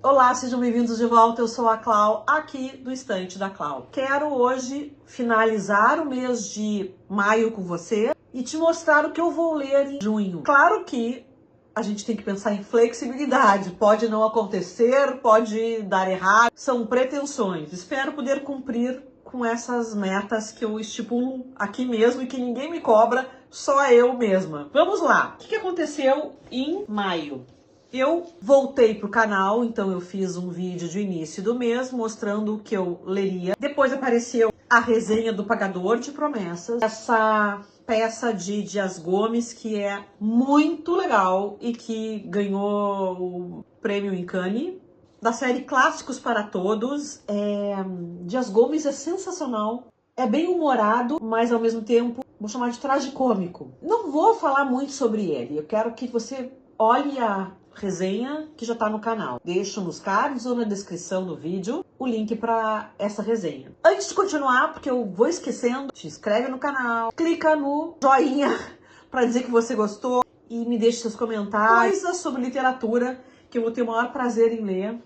Olá, sejam bem-vindos de volta, eu sou a Clau, aqui do Estante da Clau. Quero hoje finalizar o mês de maio com você e te mostrar o que eu vou ler em junho. Claro que a gente tem que pensar em flexibilidade, pode não acontecer, pode dar errado, são pretensões. Espero poder cumprir com essas metas que eu estipulo aqui mesmo e que ninguém me cobra, só eu mesma. Vamos lá, o que aconteceu em maio? Eu voltei pro canal, então eu fiz um vídeo de início do mês mostrando o que eu leria. Depois apareceu a resenha do Pagador de Promessas, essa peça de Dias Gomes que é muito legal e que ganhou o prêmio em Cannes, da série Clássicos para Todos. Dias Gomes é sensacional, é bem humorado, mas ao mesmo tempo, vou chamar de tragicômico. Não vou falar muito sobre ele, eu quero que você olhe a resenha que já tá no canal. Deixo nos cards ou na descrição do vídeo o link para essa resenha. Antes de continuar, porque eu vou esquecendo, te inscreve no canal, clica no joinha para dizer que você gostou e me deixe seus comentários, coisas sobre literatura que eu vou ter o maior prazer em ler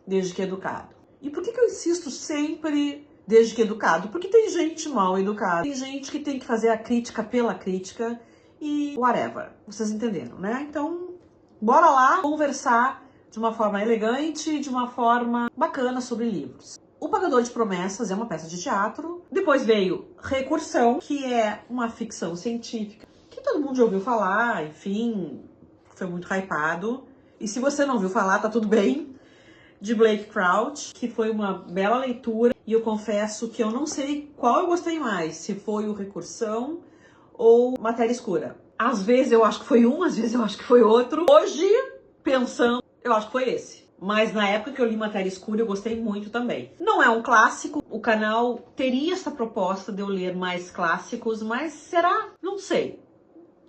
desde que educado. E por que eu insisto sempre desde que educado? Porque tem gente mal educada, tem gente que tem que fazer a crítica pela crítica e whatever. Vocês entenderam, né? Então, bora lá conversar de uma forma elegante, de uma forma bacana sobre livros. O Pagador de Promessas é uma peça de teatro. Depois veio Recursão, que é uma ficção científica, que todo mundo já ouviu falar, enfim, foi muito hypado. E se você não ouviu falar, tá tudo bem. De Blake Crouch, que foi uma bela leitura. E eu confesso que eu não sei qual eu gostei mais, se foi o Recursão ou Matéria Escura. Às vezes eu acho que foi um, às vezes eu acho que foi outro. Hoje, pensando, eu acho que foi esse. Mas na época que eu li Matéria Escura, eu gostei muito também. Não é um clássico, o canal teria essa proposta de eu ler mais clássicos, mas será? Não sei.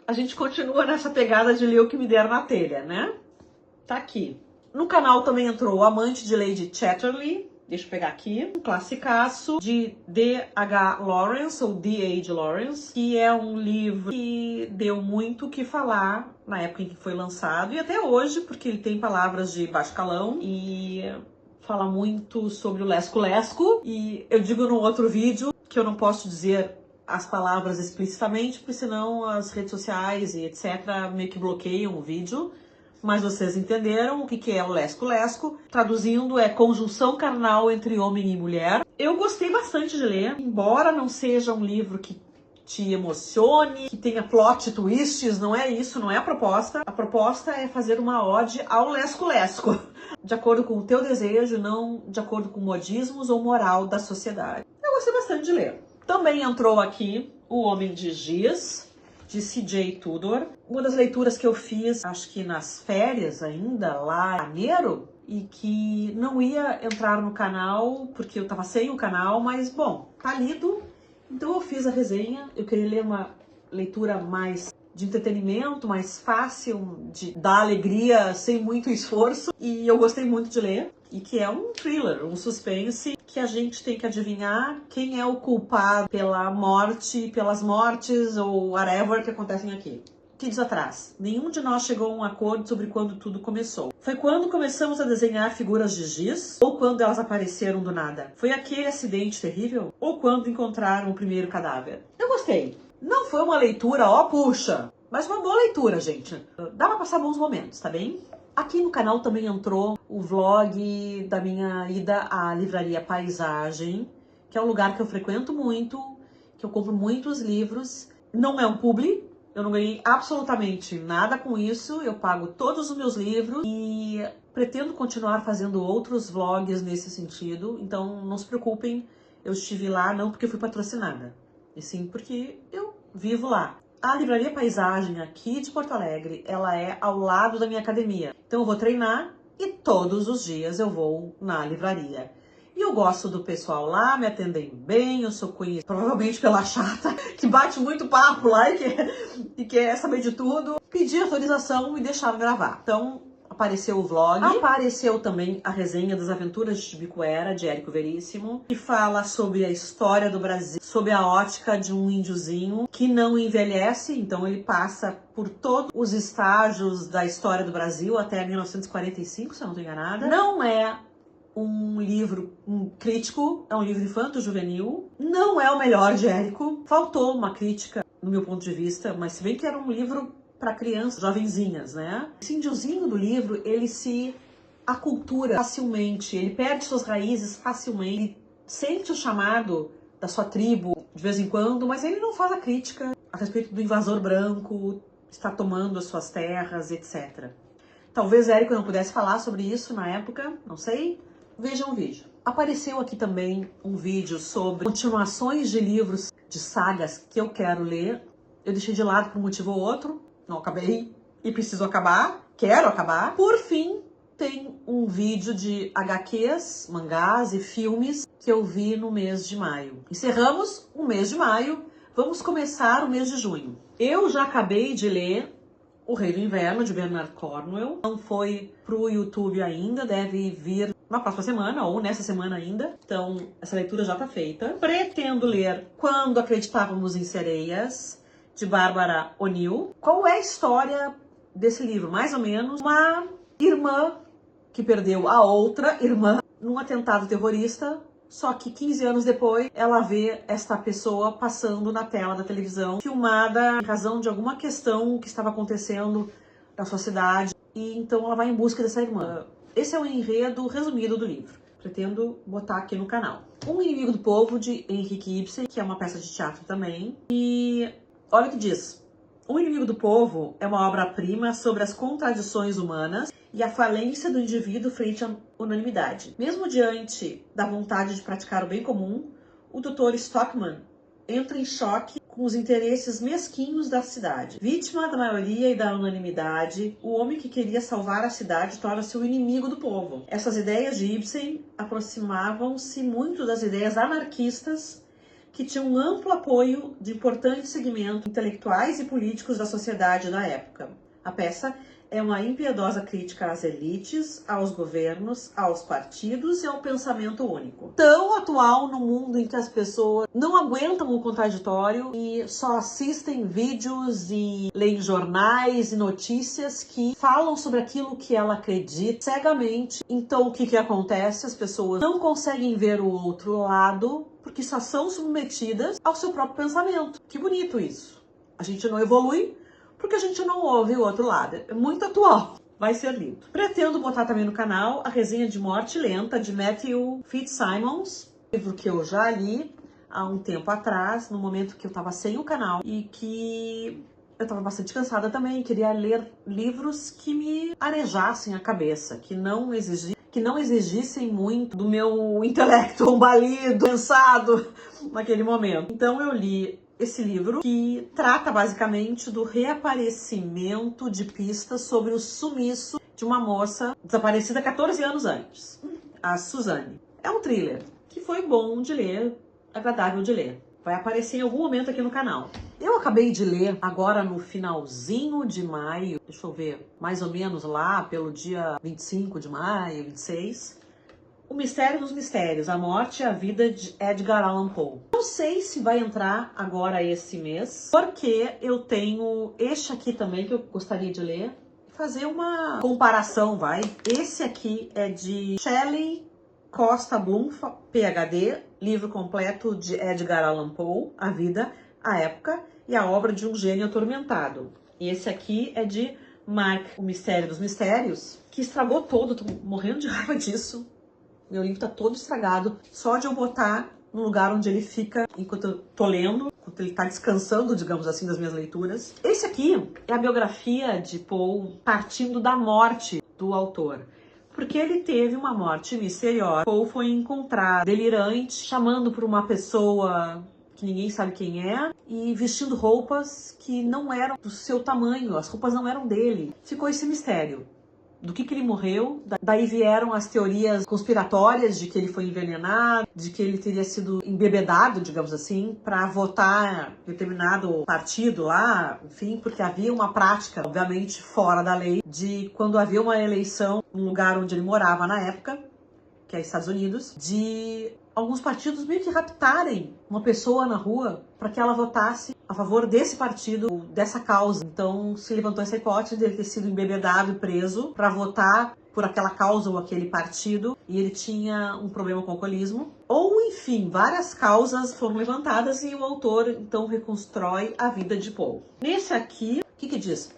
A gente continua nessa pegada de ler o que me der na telha, né? Tá aqui. No canal também entrou O Amante de Lady Chatterley. Deixa eu pegar aqui, um classicaço de D.H. Lawrence, ou D.H. Lawrence, que é um livro que deu muito o que falar na época em que foi lançado, e até hoje, porque ele tem palavras de baixo calão, e fala muito sobre o lesco-lesco, e eu digo num outro vídeo que eu não posso dizer as palavras explicitamente, porque senão as redes sociais e etc. meio que bloqueiam o vídeo. Mas vocês entenderam o que é o lesco-lesco. Traduzindo, é conjunção carnal entre homem e mulher. Eu gostei bastante de ler, embora não seja um livro que te emocione, que tenha plot twists, não é isso, não é a proposta. A proposta é fazer uma ode ao lesco-lesco, de acordo com o teu desejo, não de acordo com modismos ou moral da sociedade. Eu gostei bastante de ler. Também entrou aqui O Homem de Giz, de C.J. Tudor. Uma das leituras que eu fiz, acho que nas férias ainda, lá em janeiro, e que não ia entrar no canal, porque eu tava sem o canal, mas, bom, tá lido. Então eu fiz a resenha. Eu queria ler uma leitura mais de entretenimento, mais fácil, de dar alegria sem muito esforço. E eu gostei muito de ler. E que é um thriller, um suspense, que a gente tem que adivinhar quem é o culpado pela morte, pelas mortes ou whatever que acontecem aqui. O que diz atrás? Nenhum de nós chegou a um acordo sobre quando tudo começou. Foi quando começamos a desenhar figuras de giz? Ou quando elas apareceram do nada? Foi aquele acidente terrível? Ou quando encontraram o primeiro cadáver? Eu gostei. Não foi uma leitura, ó puxa, mas uma boa leitura, gente. Dá pra passar bons momentos, tá bem? Aqui no canal também entrou o vlog da minha ida à livraria Paisagem, que é um lugar que eu frequento muito, que eu compro muitos livros. Não é um publi, eu não ganhei absolutamente nada com isso, eu pago todos os meus livros e pretendo continuar fazendo outros vlogs nesse sentido, então não se preocupem, eu estive lá não porque fui patrocinada, e sim porque eu vivo lá. A Livraria Paisagem aqui de Porto Alegre, ela é ao lado da minha academia. Então eu vou treinar e todos os dias eu vou na livraria. E eu gosto do pessoal lá, me atendem bem, eu sou conhecida provavelmente pela chata, que bate muito papo lá e quer saber de tudo. Pedi autorização e deixaram gravar. Então, a apareceu o vlog, apareceu também a resenha das aventuras de Tibicuera, de Érico Veríssimo, que fala sobre a história do Brasil, sob a ótica de um índiozinho que não envelhece, então ele passa por todos os estágios da história do Brasil até 1945, se eu não estou enganada. Não é um livro crítico, é um livro infanto-juvenil, não é o melhor de Érico, faltou uma crítica, no meu ponto de vista, mas se bem que era um livro para crianças, jovenzinhas, né? Esse índiozinho do livro, ele se acultura facilmente, ele perde suas raízes facilmente, ele sente o chamado da sua tribo de vez em quando, mas ele não faz a crítica a respeito do invasor branco, está tomando as suas terras, etc. Talvez Érico não pudesse falar sobre isso na época, não sei. Vejam o vídeo. Apareceu aqui também um vídeo sobre continuações de livros, de sagas que eu quero ler. Eu deixei de lado por um motivo ou outro, não acabei e preciso acabar, quero acabar. Por fim, tem um vídeo de HQs, mangás e filmes que eu vi no mês de maio. Encerramos o mês de maio, vamos começar o mês de junho. Eu já acabei de ler O Rei do Inverno, de Bernard Cornwell. Não foi pro YouTube ainda, deve vir na próxima semana ou nessa semana ainda. Então, essa leitura já tá feita. Pretendo ler Quando Acreditávamos em Sereias, de Bárbara O'Neill. Qual é a história desse livro? Mais ou menos uma irmã que perdeu a outra irmã num atentado terrorista, só que 15 anos depois ela vê esta pessoa passando na tela da televisão, filmada em razão de alguma questão que estava acontecendo na sua cidade, e então ela vai em busca dessa irmã. Esse é o enredo resumido do livro. Pretendo botar aqui no canal. Um Inimigo do Povo, de Henrik Ibsen, que é uma peça de teatro também. E olha o que diz. O Inimigo do Povo é uma obra-prima sobre as contradições humanas e a falência do indivíduo frente à unanimidade. Mesmo diante da vontade de praticar o bem comum, o Dr. Stockman entra em choque com os interesses mesquinhos da cidade. Vítima da maioria e da unanimidade, o homem que queria salvar a cidade torna-se o inimigo do povo. Essas ideias de Ibsen aproximavam-se muito das ideias anarquistas, que tinham um amplo apoio de importantes segmentos intelectuais e políticos da sociedade da época. A peça é uma impiedosa crítica às elites, aos governos, aos partidos e ao pensamento único. Tão atual no mundo em que as pessoas não aguentam o contraditório e só assistem vídeos e leem jornais e notícias que falam sobre aquilo que ela acredita cegamente. Então o que acontece? As pessoas não conseguem ver o outro lado porque só são submetidas ao seu próprio pensamento. Que bonito isso. A gente não evolui porque a gente não ouve o outro lado. É muito atual. Vai ser lido. Pretendo botar também no canal a resenha de Morte Lenta, de Matthew Fitzsimons, livro que eu já li há um tempo atrás, no momento que eu estava sem o canal, e que eu estava bastante cansada também, queria ler livros que me arejassem a cabeça, que não exigissem muito do meu intelecto combalido, cansado naquele momento. Então eu li esse livro, que trata basicamente do reaparecimento de pistas sobre o sumiço de uma moça desaparecida 14 anos antes, a Suzane. É um thriller que foi bom de ler, agradável de ler. Vai aparecer em algum momento aqui no canal. Eu acabei de ler agora no finalzinho de maio, deixa eu ver, mais ou menos lá pelo dia 25 de maio, 26, O Mistério dos Mistérios, A Morte e a Vida de Edgar Allan Poe. Não sei se vai entrar agora esse mês, porque eu tenho este aqui também que eu gostaria de ler. Fazer uma comparação, vai. Esse aqui é de Shelley Costa Bloom, PhD, livro completo de Edgar Allan Poe, A Vida, a Época e a Obra de um Gênio Atormentado. E esse aqui é de Mark, O Mistério dos Mistérios, que estragou todo, tô morrendo de raiva disso. Meu livro tá todo estragado, só de eu botar no lugar onde ele fica enquanto eu tô lendo, enquanto ele tá descansando, digamos assim, das minhas leituras. Esse aqui é a biografia de Poe partindo da morte do autor, porque ele teve uma morte misteriosa. Poe foi encontrado delirante, chamando por uma pessoa que ninguém sabe quem é, e vestindo roupas que não eram do seu tamanho, as roupas não eram dele. Ficou esse mistério. do que ele morreu. Daí vieram as teorias conspiratórias de que ele foi envenenado, de que ele teria sido embebedado, digamos assim, para votar em determinado partido lá, enfim, porque havia uma prática, obviamente fora da lei, de quando havia uma eleição no lugar onde ele morava na época, que é Estados Unidos, de alguns partidos meio que raptarem uma pessoa na rua para que ela votasse a favor desse partido, dessa causa. Então se levantou essa hipótese de ele ter sido embebedado e preso para votar por aquela causa ou aquele partido, e ele tinha um problema com o alcoolismo. Ou, enfim, várias causas foram levantadas e o autor, então, reconstrói a vida de Poe. Nesse aqui, o que diz?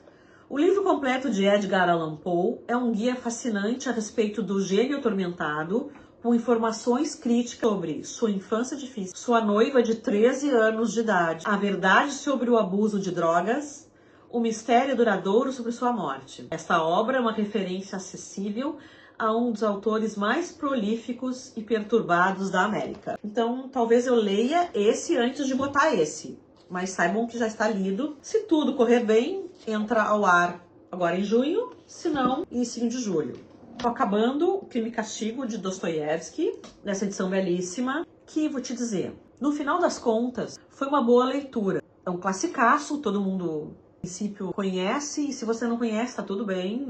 O livro completo de Edgar Allan Poe é um guia fascinante a respeito do gênio atormentado, com informações críticas sobre sua infância difícil, sua noiva de 13 anos de idade, a verdade sobre o abuso de drogas, o mistério duradouro sobre sua morte. Esta obra é uma referência acessível a um dos autores mais prolíficos e perturbados da América. Então, talvez eu leia esse antes de botar esse, mas saibam que já está lido. Se tudo correr bem, entra ao ar agora em junho, se não, início de julho. Tô acabando o Crime e Castigo de Dostoiévski, nessa edição belíssima, que, vou te dizer, no final das contas, foi uma boa leitura. É um classicaço, todo mundo, no princípio, conhece, e se você não conhece, tá tudo bem,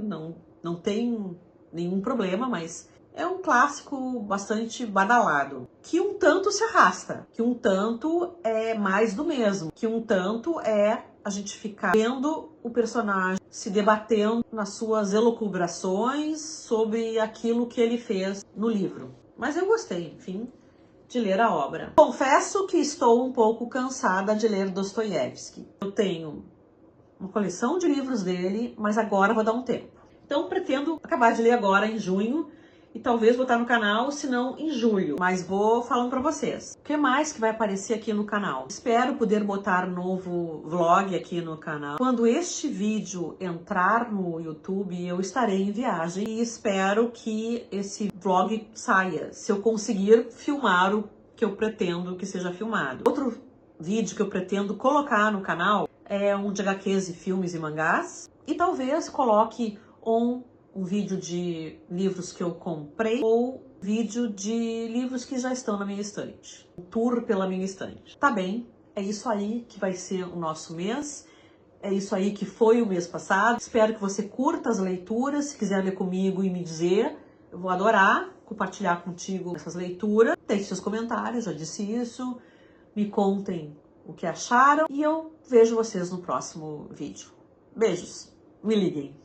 não tem nenhum problema, mas é um clássico bastante badalado, que um tanto se arrasta, que um tanto é mais do mesmo, que um tanto é a gente ficar vendo o personagem se debatendo nas suas elucubrações sobre aquilo que ele fez no livro. Mas eu gostei, enfim, de ler a obra. Confesso que estou um pouco cansada de ler Dostoiévski. Eu tenho uma coleção de livros dele, mas agora vou dar um tempo. Então pretendo acabar de ler agora em junho, e talvez botar no canal, se não em julho. Mas vou falando pra vocês. O que mais que vai aparecer aqui no canal? Espero poder botar novo vlog aqui no canal. Quando este vídeo entrar no YouTube, eu estarei em viagem e espero que esse vlog saia, se eu conseguir filmar o que eu pretendo que seja filmado. Outro vídeo que eu pretendo colocar no canal é um de HQs e filmes e mangás. E talvez coloque um vídeo de livros que eu comprei ou vídeo de livros que já estão na minha estante. Um tour pela minha estante. Tá bem, é isso aí que vai ser o nosso mês. É isso aí que foi o mês passado. Espero que você curta as leituras. Se quiser ler comigo e me dizer, eu vou adorar compartilhar contigo essas leituras. Deixe seus comentários, já disse isso. Me contem o que acharam e eu vejo vocês no próximo vídeo. Beijos, me liguem.